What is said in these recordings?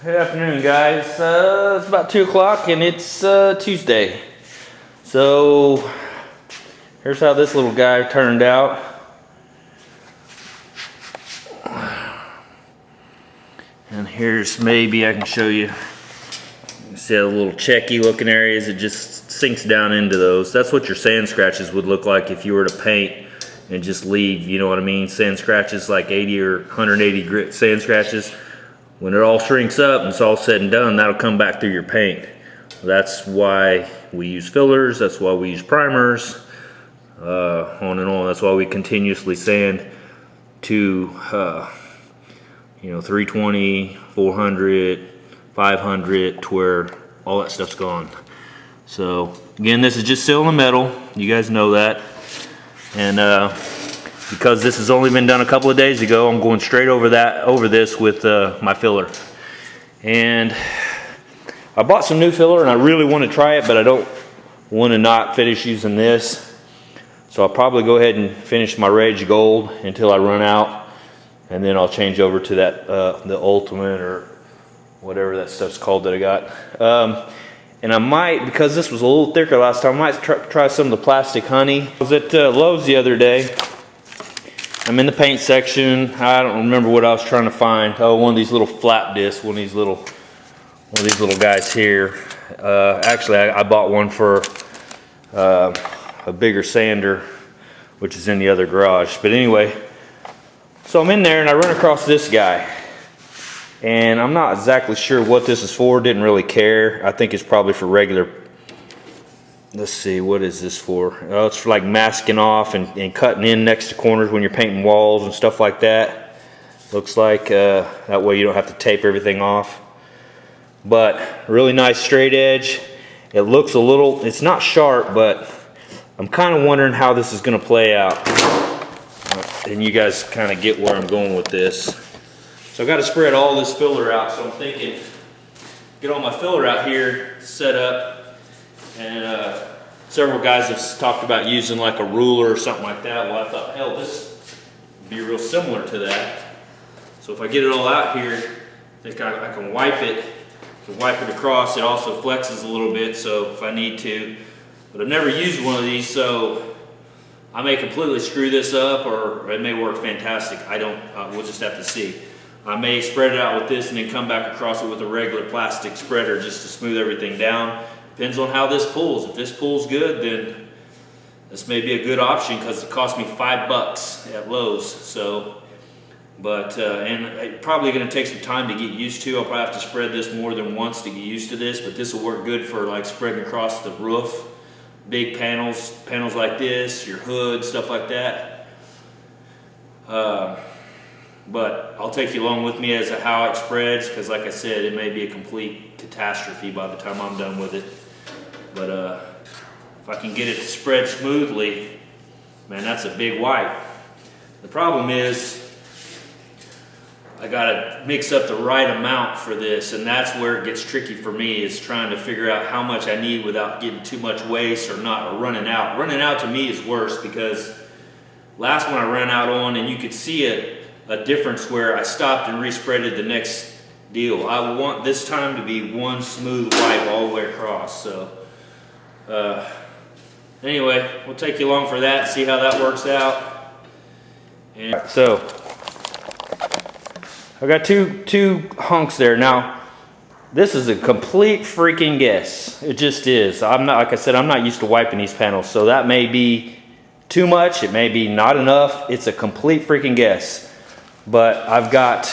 Good afternoon, guys. It's about 2 o'clock and it's Tuesday. So here's how this little guy turned out. And here's, maybe I can show you. You see the little checky looking areas, it just sinks down into those. That's what your sand scratches would look like if you were to paint and just leave, you know what I mean? Sand scratches like 80 or 180 grit sand scratches. When it all shrinks up and it's all said and done, that'll come back through your paint. That's why we use fillers, that's why we use primers, on and on. That's why we continuously sand to 320, 400, 500 to where all that stuff's gone. So again, this is just sealing the metal. You guys know that. And because this has only been done a couple of days ago, I'm going straight over this with my filler. And I bought some new filler and I really want to try it, but I don't want to not finish using this. So I'll probably go ahead and finish my Rage Gold until I run out, and then I'll change over to that the Ultimate or whatever that stuff's called that I got. And I might, because this was a little thicker last time, I might try some of the Plastic Honey. I was at Lowe's the other day. I'm in the paint section. I don't remember what I was trying to find. Oh, one of these little flap discs, one of these little guys here. Actually, I bought one for a bigger sander, which is in the other garage. But anyway, so I'm in there and I run across this guy. And I'm not exactly sure what this is for. Didn't really care. I think it's probably for regular. Let's see, what is this for? Oh, it's for like masking off and cutting in next to corners when you're painting walls and stuff like that. Looks like that way you don't have to tape everything off. But really nice straight edge. It looks a little, it's not sharp, but I'm kind of wondering how this is going to play out. And you guys kind of get where I'm going with this. So I've got to spread all this filler out, so I'm thinking, get all my filler out here, set up, and several guys have talked about using like a ruler or something like that. Well, I thought, hell, this would be real similar to that. So if I get it all out here, I think I can wipe it. I can wipe it across. It also flexes a little bit, so if I need to. But I've never used one of these, so I may completely screw this up, or it may work fantastic. I don't, we'll just have to see. I may spread it out with this and then come back across it with a regular plastic spreader just to smooth everything down. Depends on how this pulls. If this pulls good, then this may be a good option because it cost me $5 at Lowe's. So, but and it's probably going to take some time to get used to. I'll probably have to spread this more than once to get used to this, but this will work good for like spreading across the roof, big panels like this, your hood, stuff like that. But I'll take you along with me as to how it spreads, because like I said, it may be a complete catastrophe by the time I'm done with it. But if I can get it to spread smoothly, man, that's a big wipe. The problem is, I gotta mix up the right amount for this, and that's where it gets tricky for me, is trying to figure out how much I need without getting too much waste or not, or running out. Running out to me is worse, because last one I ran out on, and you could see a difference where I stopped and respreaded the next deal. I want this time to be one smooth wipe all the way across. So anyway, we'll take you along for that, see how that works out. And so I've got two hunks there. Now this is a complete freaking guess. It just is. I'm not, like I said, I'm not used to wiping these panels, so that may be too much, it may be not enough. It's a complete freaking guess. But I've got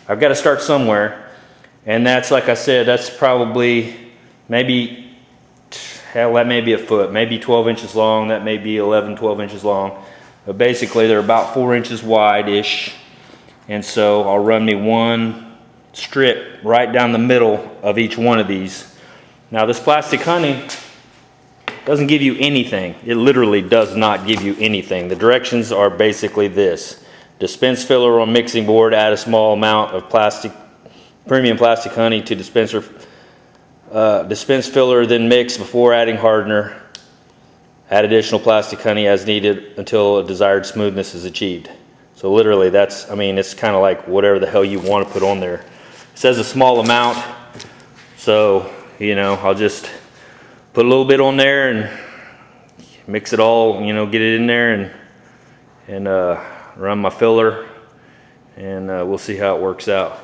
to start somewhere, and that's, like I said, that's probably maybe, hell, that may be a foot, maybe 12 inches long, that may be 11, 12 inches long. But basically they're about 4 inches wide-ish, and so I'll run me one strip right down the middle of each one of these. Now this Plastic Honey doesn't give you anything. It literally does not give you anything. The directions are basically this. Dispense filler on mixing board, add a small amount of premium Plastic Honey to dispenser. Dispense filler, then mix before adding hardener. Add additional Plastic Honey as needed until a desired smoothness is achieved. So literally that's, I mean, it's kind of like whatever the hell you want to put on there. says a small amount. So, you know, I'll just put a little bit on there and mix it all, you know, get it in there and run my filler, and we'll see how it works out.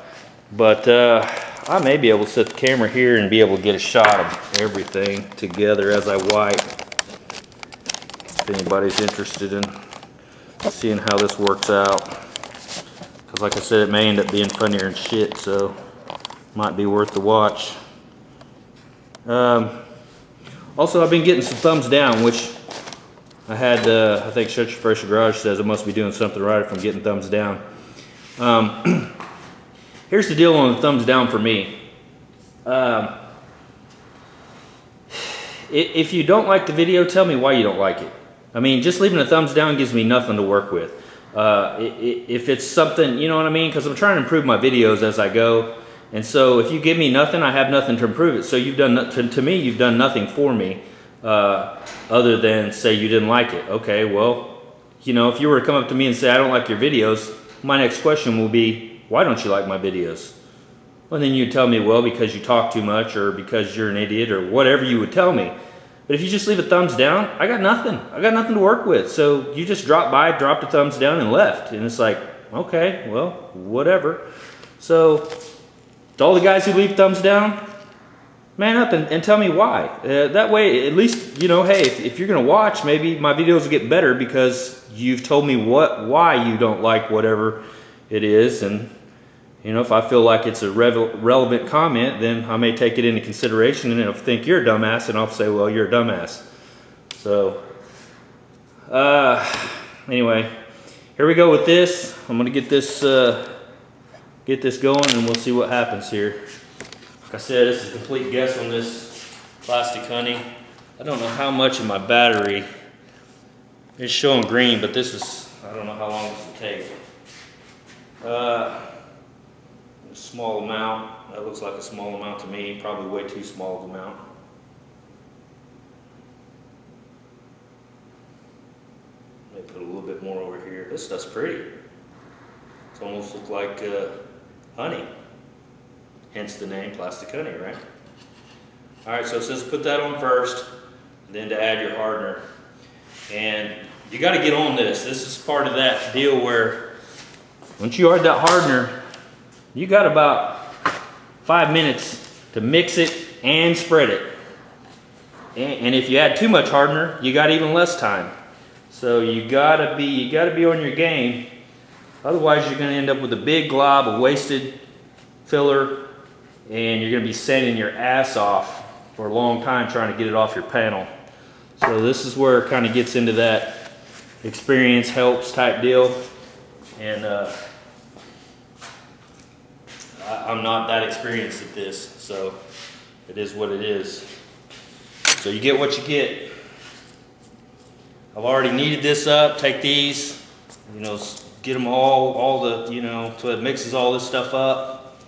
But I may be able to set the camera here and be able to get a shot of everything together as I wipe. If anybody's interested in seeing how this works out. Because like I said, it may end up being funnier than shit, so might be worth the watch. Also, I've been getting some thumbs down, which I had, I think Shut Your Fresh Garage says I must be doing something right if I'm getting thumbs down. Here's the deal on the thumbs down for me. If you don't like the video, tell me why you don't like it. I mean, just leaving a thumbs down gives me nothing to work with. If it's something, you know what I mean? Because I'm trying to improve my videos as I go. And so if you give me nothing, I have nothing to improve it. So you've done, to me, you've done nothing for me other than say you didn't like it. Okay, well, you know, if you were to come up to me and say, I don't like your videos, my next question will be, why don't you like my videos? Well, then you'd tell me, well, because you talk too much or because you're an idiot or whatever you would tell me. But if you just leave a thumbs down, I got nothing. I got nothing to work with. So you just dropped by, dropped a thumbs down and left. And it's like, okay, well, whatever. So to all the guys who leave thumbs down, man up and tell me why. That way, at least, you know, hey, if you're going to watch, maybe my videos will get better because you've told me why you don't like whatever it is. And, you know, if I feel like it's a relevant comment, then I may take it into consideration, and if I think you're a dumbass, then I'll say, well, you're a dumbass. So, anyway, here we go with this. I'm going to get this going, and we'll see what happens here. Like I said, this is a complete guess on this Plastic Honey. I don't know how much of my battery is showing green, but this is, I don't know how long this will take. A small amount. That looks like a small amount to me. Probably way too small of an amount. Maybe put a little bit more over here. This stuff's pretty. It's almost look like honey. Hence the name Plastic Honey, right? Alright, so it says put that on first, then to add your hardener. And you got to get on this. This is part of that deal where once you add that hardener, you got about 5 minutes to mix it and spread it. And if you add too much hardener, you got even less time. So you gotta be on your game. Otherwise, you're gonna end up with a big glob of wasted filler, and you're gonna be sanding your ass off for a long time trying to get it off your panel. So this is where it kind of gets into that experience helps type deal. And I'm not that experienced at this, so it is what it is. So you get what you get. I've already kneaded this up. Take these, you know, get them all the, you know, so it mixes all this stuff up.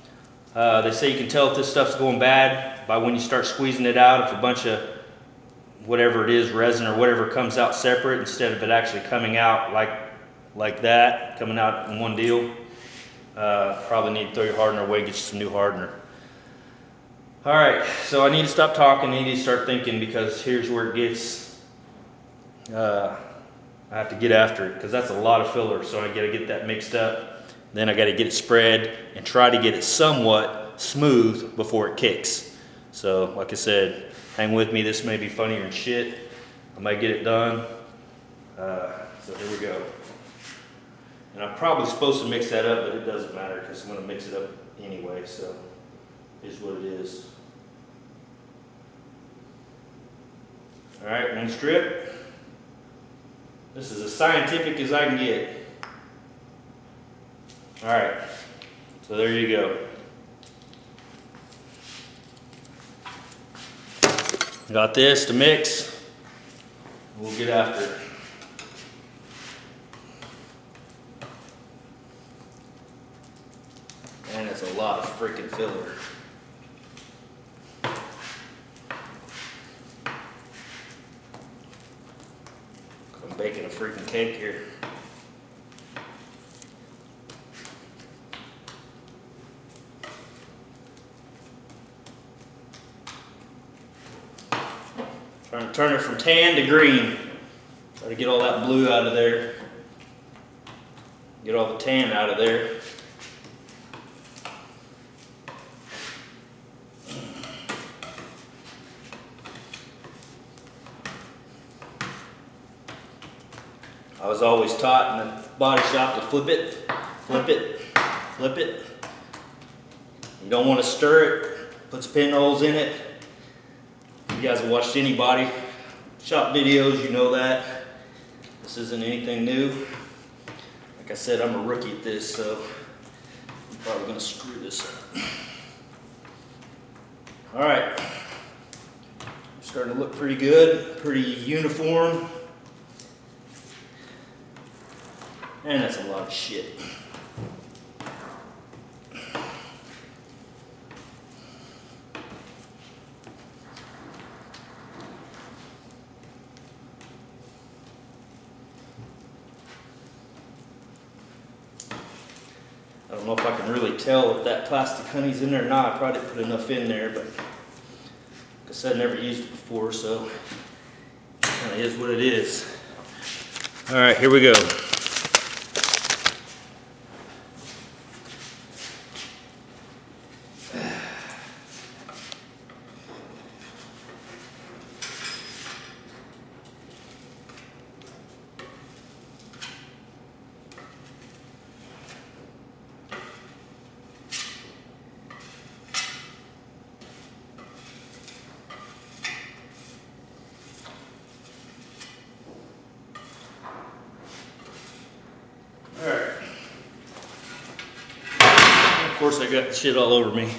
They say you can tell if this stuff's going bad by when you start squeezing it out, if a bunch of whatever it is, resin or whatever, comes out separate instead of it actually coming out like that, coming out in one deal. Probably need to throw your hardener away, get you some new hardener. Alright, so I need to stop talking, I need to start thinking, because here's where it gets, I have to get after it, because that's a lot of filler, so I gotta get that mixed up, then I gotta get it spread, and try to get it somewhat smooth before it kicks. So, like I said, hang with me, this may be funnier than shit, I might get it done, so here we go. And I'm probably supposed to mix that up, but it doesn't matter because I'm going to mix it up anyway, so here's what it is. Alright, one strip. This is as scientific as I can get. Alright, so there you go. Got this to mix. We'll get after it. And it's a lot of freaking filler. I'm baking a freaking cake here. Trying to turn it from tan to green. Try to get all that blue out of there. Get all the tan out of there. I was always taught in the body shop to flip it, flip it, flip it. You don't want to stir it, puts pinholes in it. You guys have watched any body shop videos, you know that. This isn't anything new. Like I said, I'm a rookie at this, so I'm probably going to screw this up. All right, starting to look pretty good, pretty uniform. And that's a lot of shit. I don't know if I can really tell if that plastic honey's in there or not. I probably didn't put enough in there, but like I said, I never used it before, so it kind of is what it is. All right, here we go. Of course, I got shit all over me.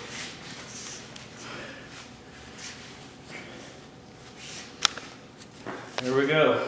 There we go.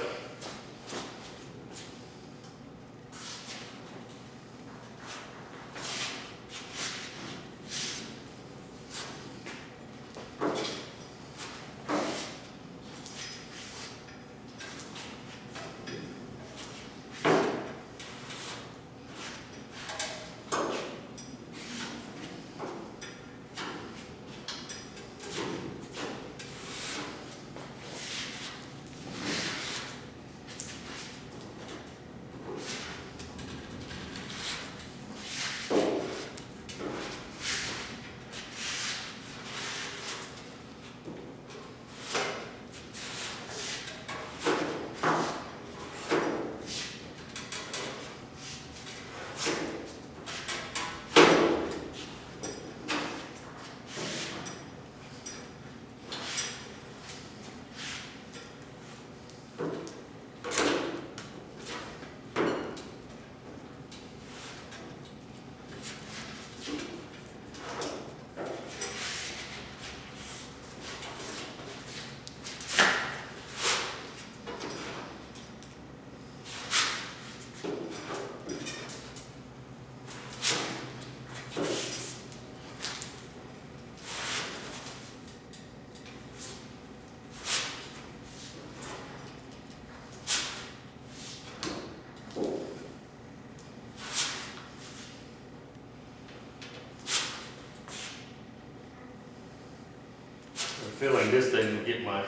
I feel like this thing will get my, I'm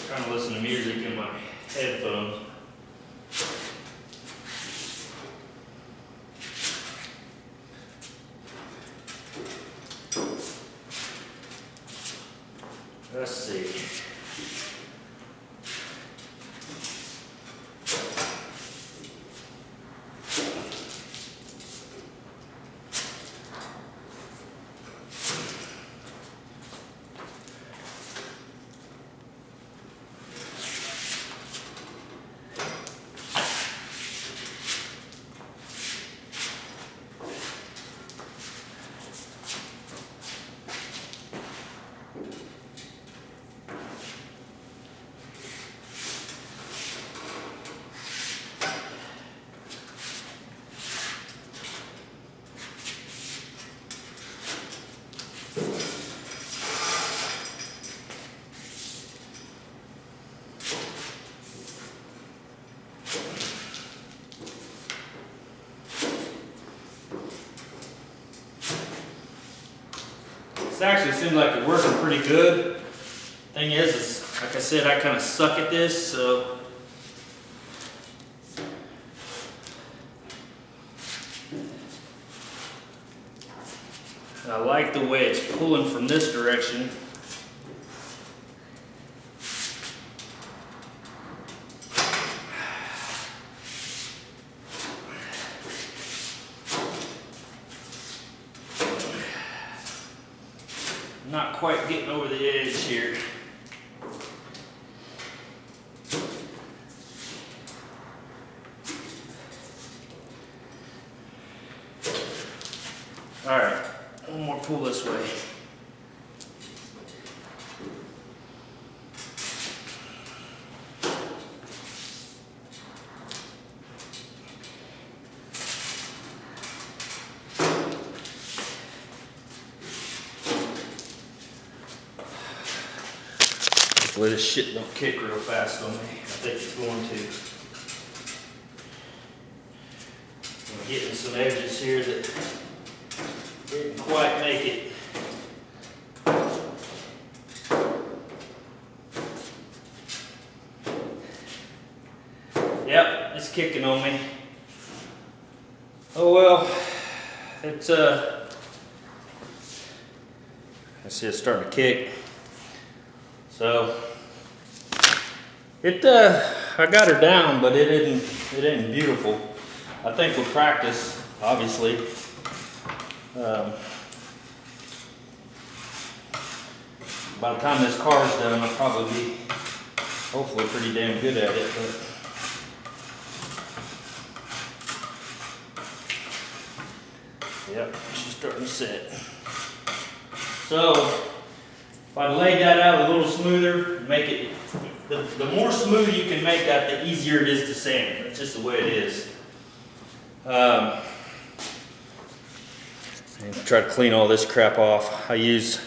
trying to listen to music in my headphones. Let's see. This actually seems like it's working pretty good. Thing is like I said, I kind of suck at this, so I like the way it's pulling from this direction. Not quite getting over the edge here. All right, one more pull this way. Hopefully this shit don't kick real fast on me. I think it's going to. I'm getting some edges here that didn't quite make it. Yep, it's kicking on me. Oh well, it's I see it's starting to kick. So I got her down, but it isn't beautiful. I think with practice, obviously. By the time this car's done, I'll probably be hopefully pretty damn good at it. But yep, she's starting to set. So if I laid that out a little smoother, make it, the more smooth you can make that, the easier it is to sand. That's just the way it is. And try to clean all this crap off. I use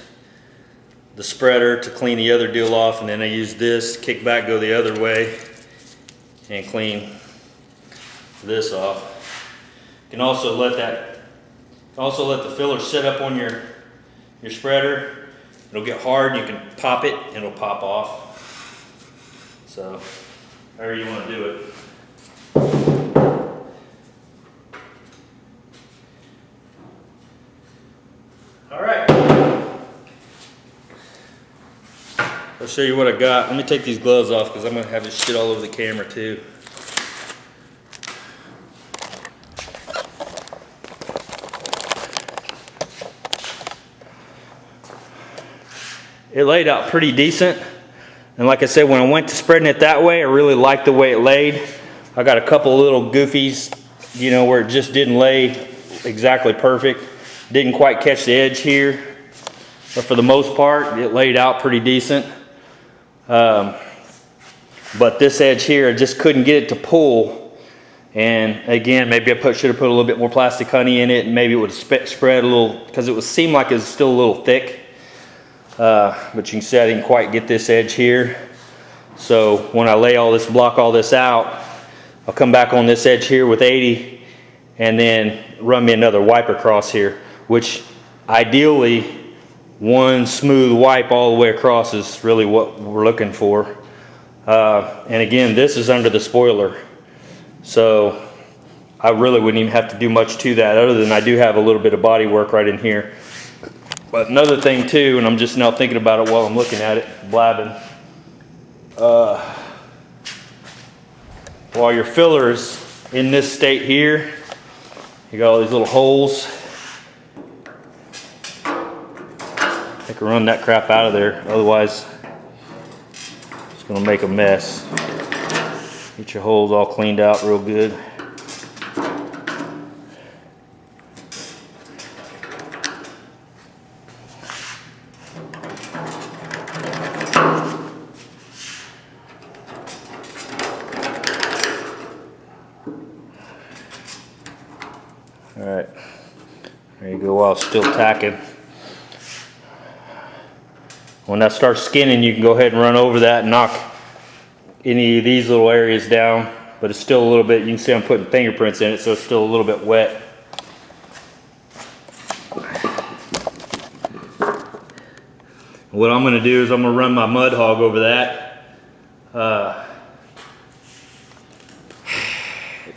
the spreader to clean the other deal off, and then I use this, kick back, go the other way, and clean this off. You can also let the filler sit up on your spreader. It'll get hard, you can pop it, and it'll pop off. So, however you want to do it. All right. I'll show you what I got. Let me take these gloves off because I'm going to have this shit all over the camera too. It laid out pretty decent. And like I said, when I went to spreading it that way, I really liked the way it laid. I got a couple of little goofies, you know, where it just didn't lay exactly perfect. Didn't quite catch the edge here. But for the most part, it laid out pretty decent. But this edge here, I just couldn't get it to pull. And again, maybe I should have put a little bit more plastic honey in it, and maybe it would have spread a little, because it seemed like it was still a little thick. But you can see I didn't quite get this edge here. So when I block all this out, I'll come back on this edge here with 80 and then run me another wipe across here, which ideally one smooth wipe all the way across is really what we're looking for. And again, this is under the spoiler. So I really wouldn't even have to do much to that, other than I do have a little bit of body work right in here. But another thing too, and I'm just now thinking about it while I'm looking at it, blabbing. While your filler is in this state here, you got all these little holes. I can run that crap out of there, otherwise it's gonna make a mess. Get your holes all cleaned out real good. Alright, there you go while it's still tacking. When that starts skinning, you can go ahead and run over that and knock any of these little areas down, but it's still a little bit, you can see I'm putting fingerprints in it, so it's still a little bit wet. What I'm gonna do is I'm gonna run my mud hog over that.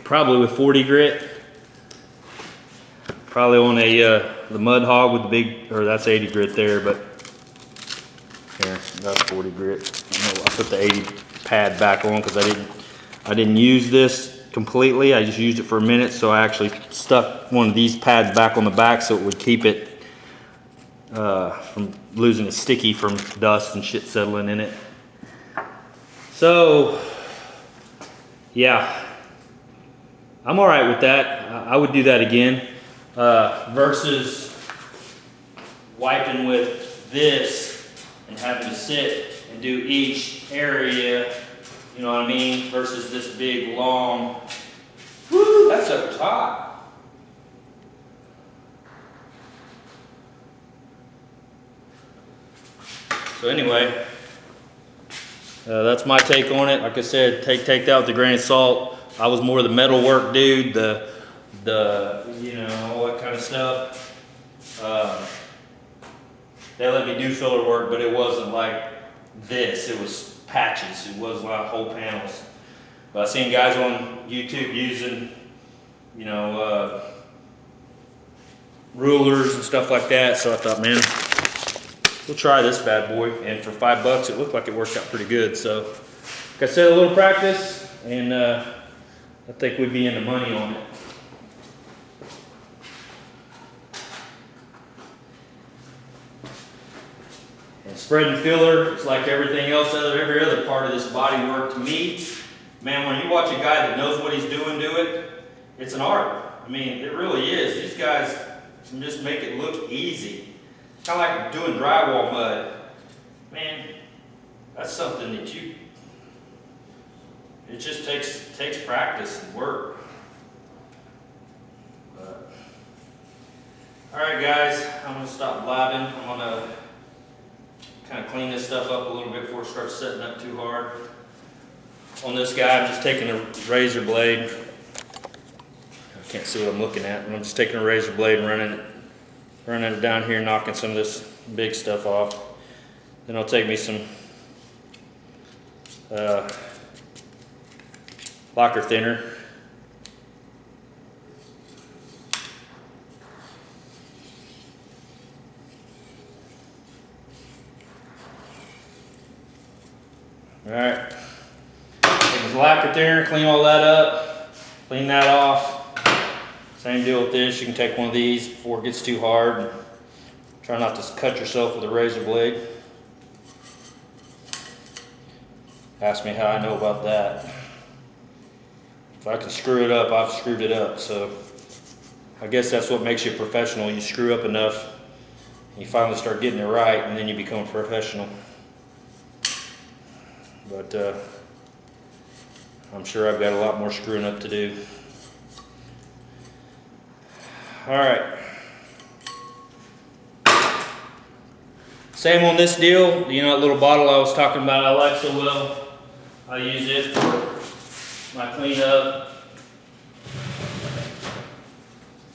Probably with 40 grit. Probably on the mud hog with the big, or that's 80 grit there, but here, that's 40 grit. I put the 80 pad back on because I didn't use this completely. I just used it for a minute, so I actually stuck one of these pads back on the back so it would keep it from losing its sticky from dust and shit settling in it. So, yeah, I'm all right with that. I would do that again. Versus wiping with this and having to sit and do each area, you know what I mean, versus this big long, whoo, that sucker's hot. So anyway, that's my take on it. Like I said, take that with a grain of salt. I was more the metal work dude, the you know, all that kind of stuff. They let me do filler work, but it wasn't like this. It was patches. It wasn't like whole panels. But I've seen guys on YouTube using, you know, rulers and stuff like that. So I thought, man, we'll try this bad boy. And for $5, it looked like it worked out pretty good. So, like I said, a little practice, and I think we'd be in the money on it. And spreading filler, it's like everything else, every other part of this body work to me. Man, when you watch a guy that knows what he's doing do it, it's an art. I mean, it really is. These guys can just make it look easy. Kind of like doing drywall mud. Man, that's something that it just takes practice and work. But, all right, guys, I'm gonna stop blabbing. I'm gonna kind of clean this stuff up a little bit before it starts setting up too hard. On this guy, I'm just taking a razor blade. I can't see what I'm looking at, but I'm just taking a razor blade and running it down here, knocking some of this big stuff off. Then I'll take me some lacquer thinner. All right, take this lacquer thinner, clean all that up, clean that off. Same deal with this. You can take one of these before it gets too hard. And try not to cut yourself with a razor blade. Ask me how I know about that. If I can screw it up, I've screwed it up. So I guess that's what makes you a professional. You screw up enough, and you finally start getting it right, and then you become a professional. But I'm sure I've got a lot more screwing up to do. All right. Same on this deal. You know that little bottle I was talking about I like so well? I use it for my cleanup.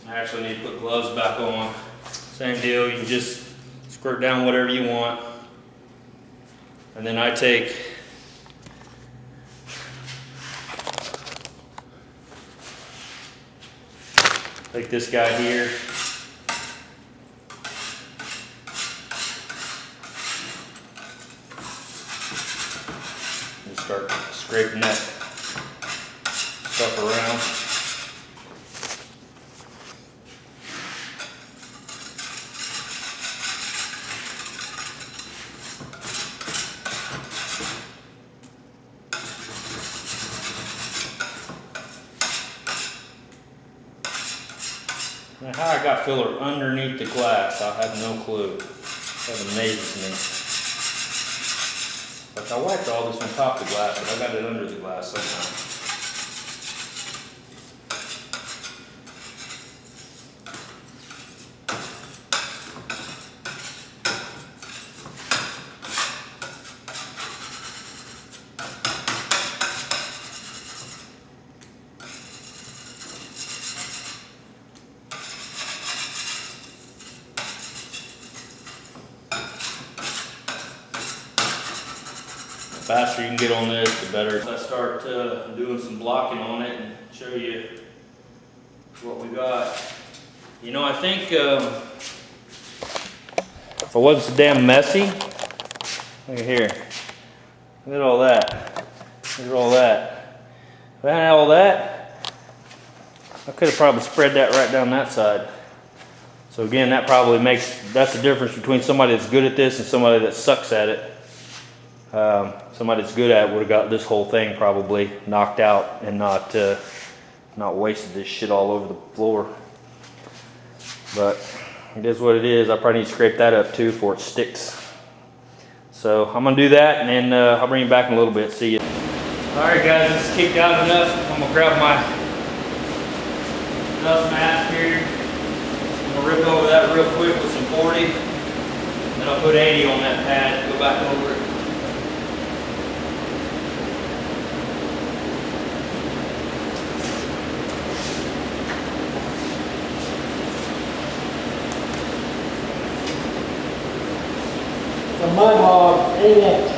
I actually need to put gloves back on. Same deal. You can just squirt down whatever you want. And then I take this guy here. And start scraping that stuff around. Now, how I got filler underneath the glass, I have no clue. That amazes me. Like, I wiped all this on top of the glass, but I got it under the glass somehow. faster you can get on this, the better. I start doing some blocking on it and show you what we got. You know, I think if I wasn't so damn messy, look at here. Look at all that. Look at all that. If I had all that, I could have probably spread that right down that side. So again, that probably that's the difference between somebody that's good at this and somebody that sucks at it. Somebody that's good at it would have got this whole thing probably knocked out and not wasted this shit all over the floor. But it is what it is. I probably need to scrape that up too before it sticks. So I'm gonna do that, and then I'll bring you back in a little bit. See you. All right, guys, this is kicked out enough. I'm gonna grab my dust mask here. I'm gonna rip over that real quick with some 40. Then I'll put 80 on that pad and go back over it. The mud hog, 8 inch.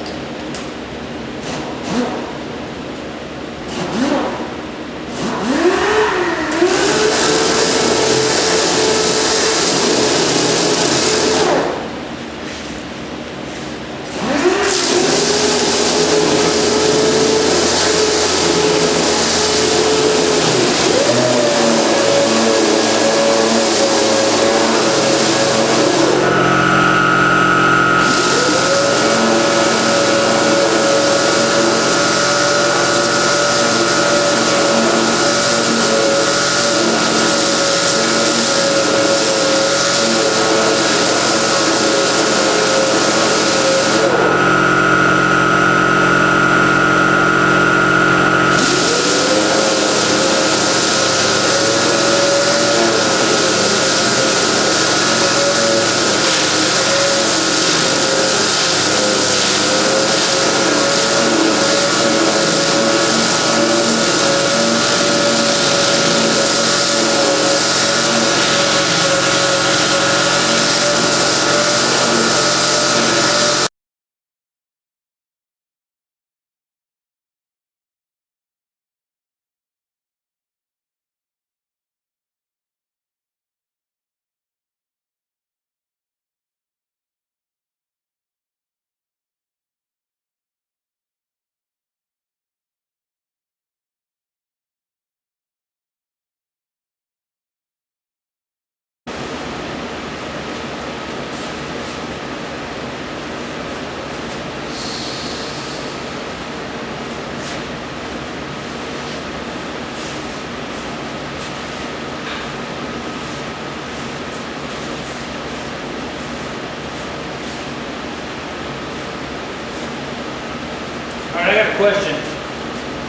Alright, I got a question.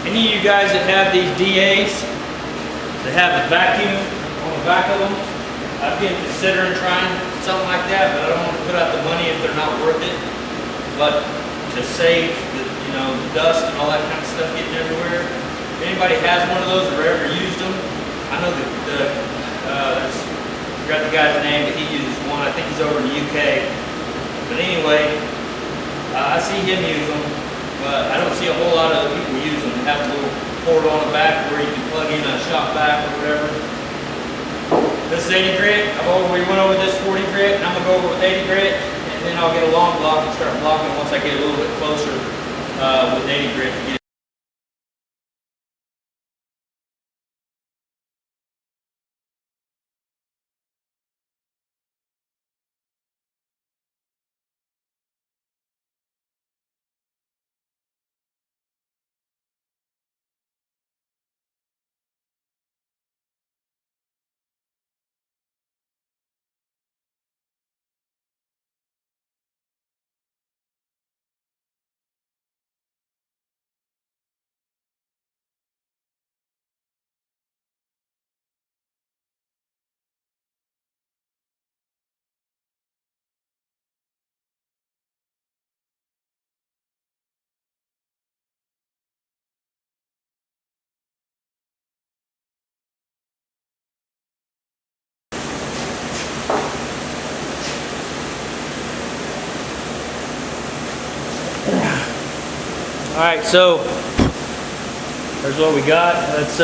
Any of you guys that have these DAs, that have the vacuum on the back of them, I've been considering trying something like that, but I don't want to put out the money if they're not worth it. But to save the, the dust and all that kind of stuff getting everywhere, if anybody has one of those or ever used them, I know that I forgot the guy's name, but he uses one. I think he's over in the UK. But anyway, I see him use them. But I don't see a whole lot of other people use them. They have a little port on the back where you can plug in a shop vac or whatever. This is 80 grit. We went over this 40 grit, and I'm gonna go over with 80 grit, and then I'll get a long block and start blocking once I get a little bit closer with 80 grit to get Alright, so there's what we got. That's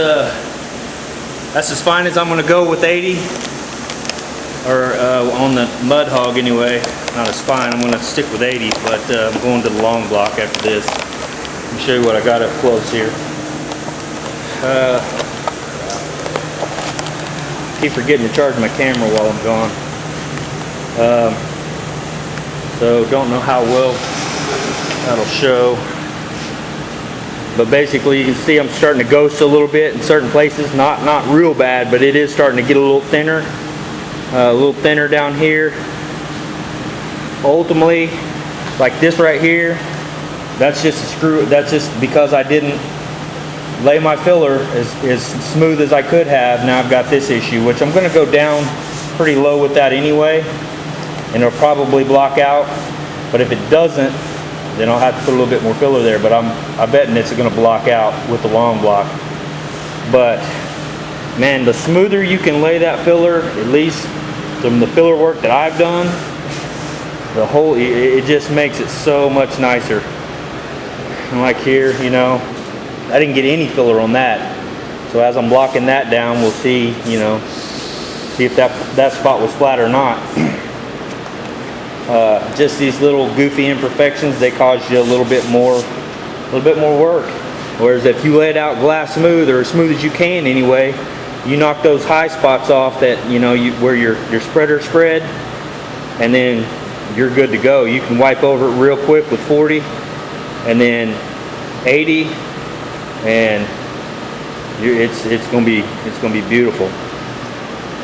as fine as I'm gonna go with 80. Or on the Mud Hog anyway. Not as fine, I'm gonna stick with 80, but I'm going to the long block after this. Let me show you what I got up close here. Keep forgetting to charge my camera while I'm gone. So don't know how well that'll show. But basically you can see I'm starting to ghost a little bit in certain places. Not real bad, but it is starting to get a little thinner. A little thinner down here. Ultimately, like this right here, that's just a screw. That's just because I didn't lay my filler as smooth as I could have. Now I've got this issue, which I'm going to go down pretty low with that anyway, and it'll probably block out. But if it doesn't, then I'll have to put a little bit more filler there. But I'm betting it's going to block out with the long block. But man, the smoother you can lay that filler, at least from the filler work that I've done, it just makes it so much nicer. And like here, you know, I didn't get any filler on that. So as I'm blocking that down, we'll see, you know, see if that spot was flat or not. Just these little goofy imperfections, they cause you a little bit more work. Whereas if you lay it out glass smooth, or as smooth as you can anyway, you knock those high spots off that, you know, where your spreader spread, and then you're good to go. You can wipe over it real quick with 40, and then 80, and it's gonna be beautiful.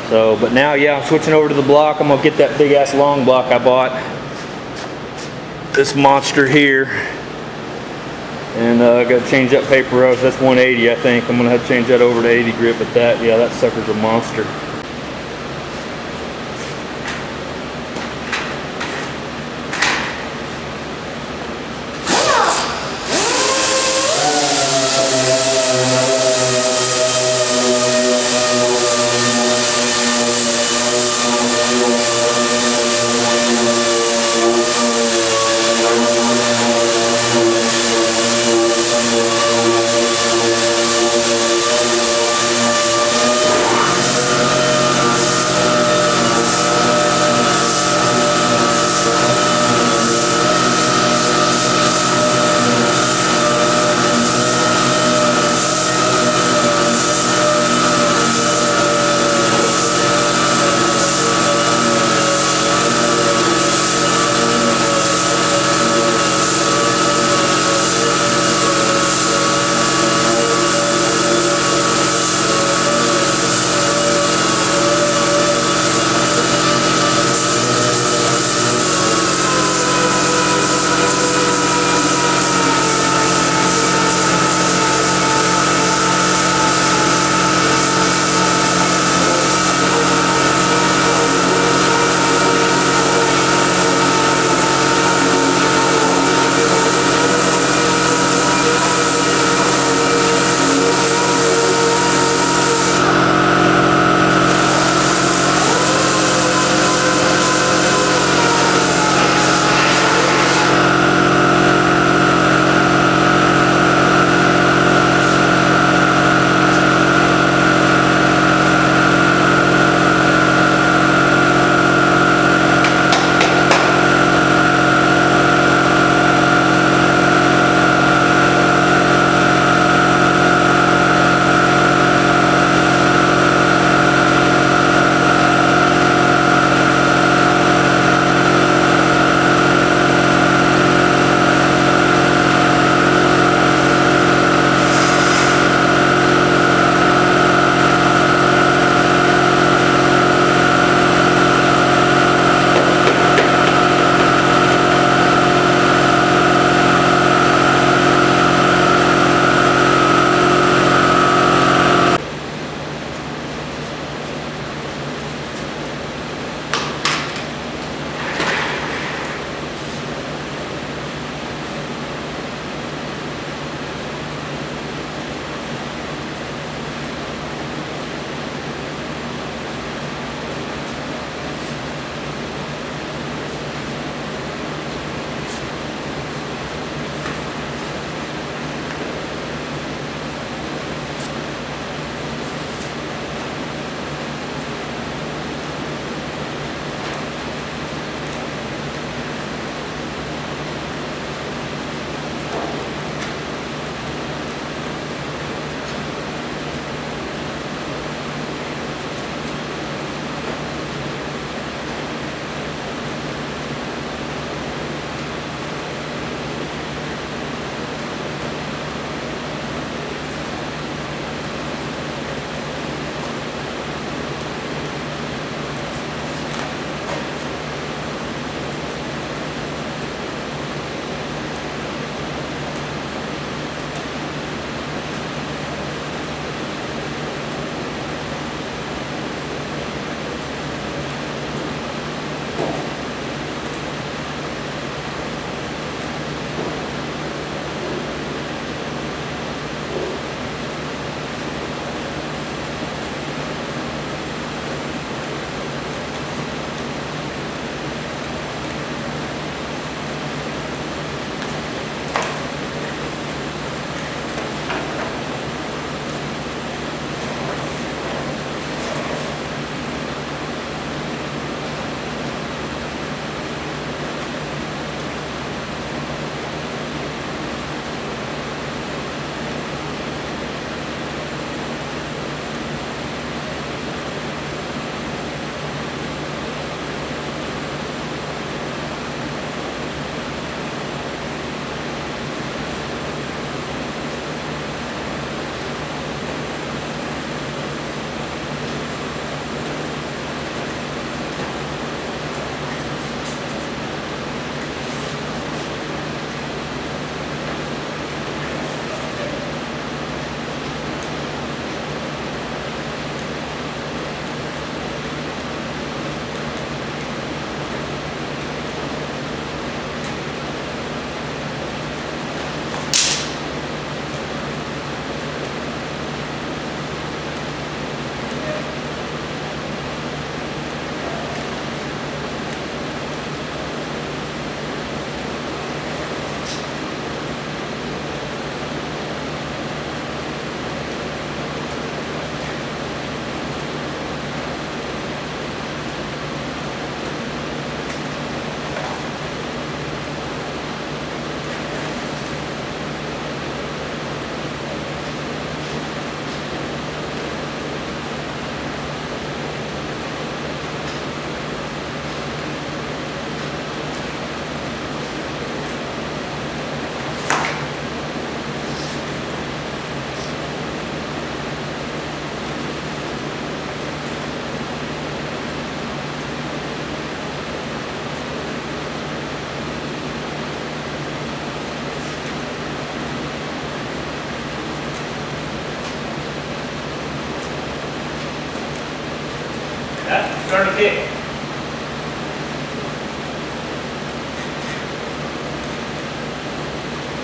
So, but now, yeah, I'm switching over to the block. I'm gonna get that big ass long block I bought. This monster here. And I got to change that paper rough. That's 180, I think. I'm going to have to change that over to 80 grip at that. Yeah, that sucker's a monster.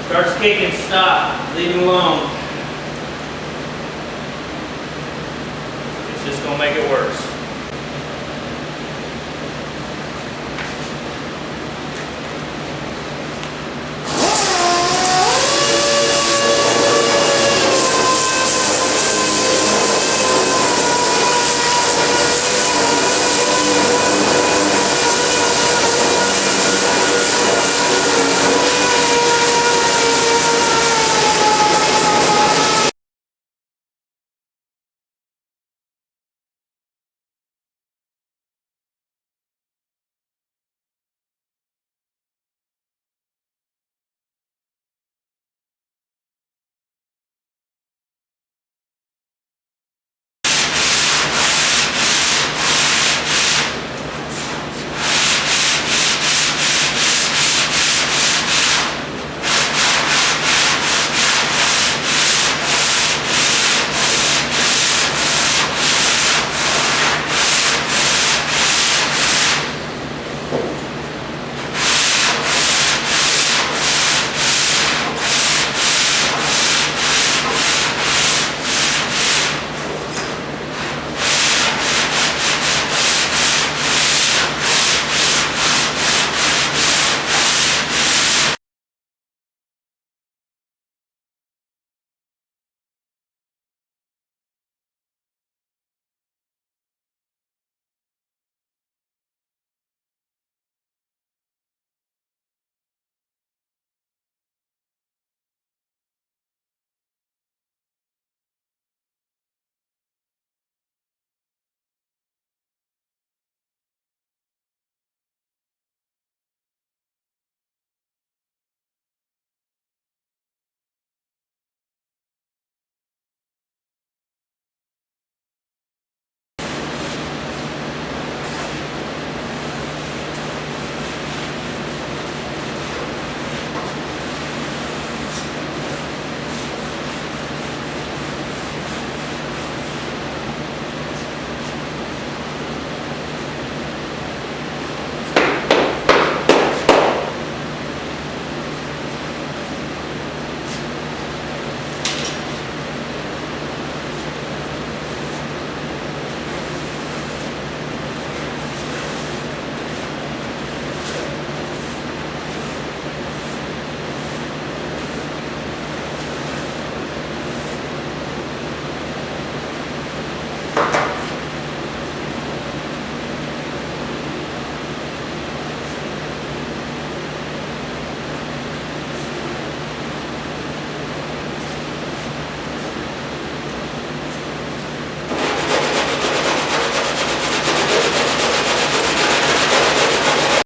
Starts kicking, stop, leave it alone.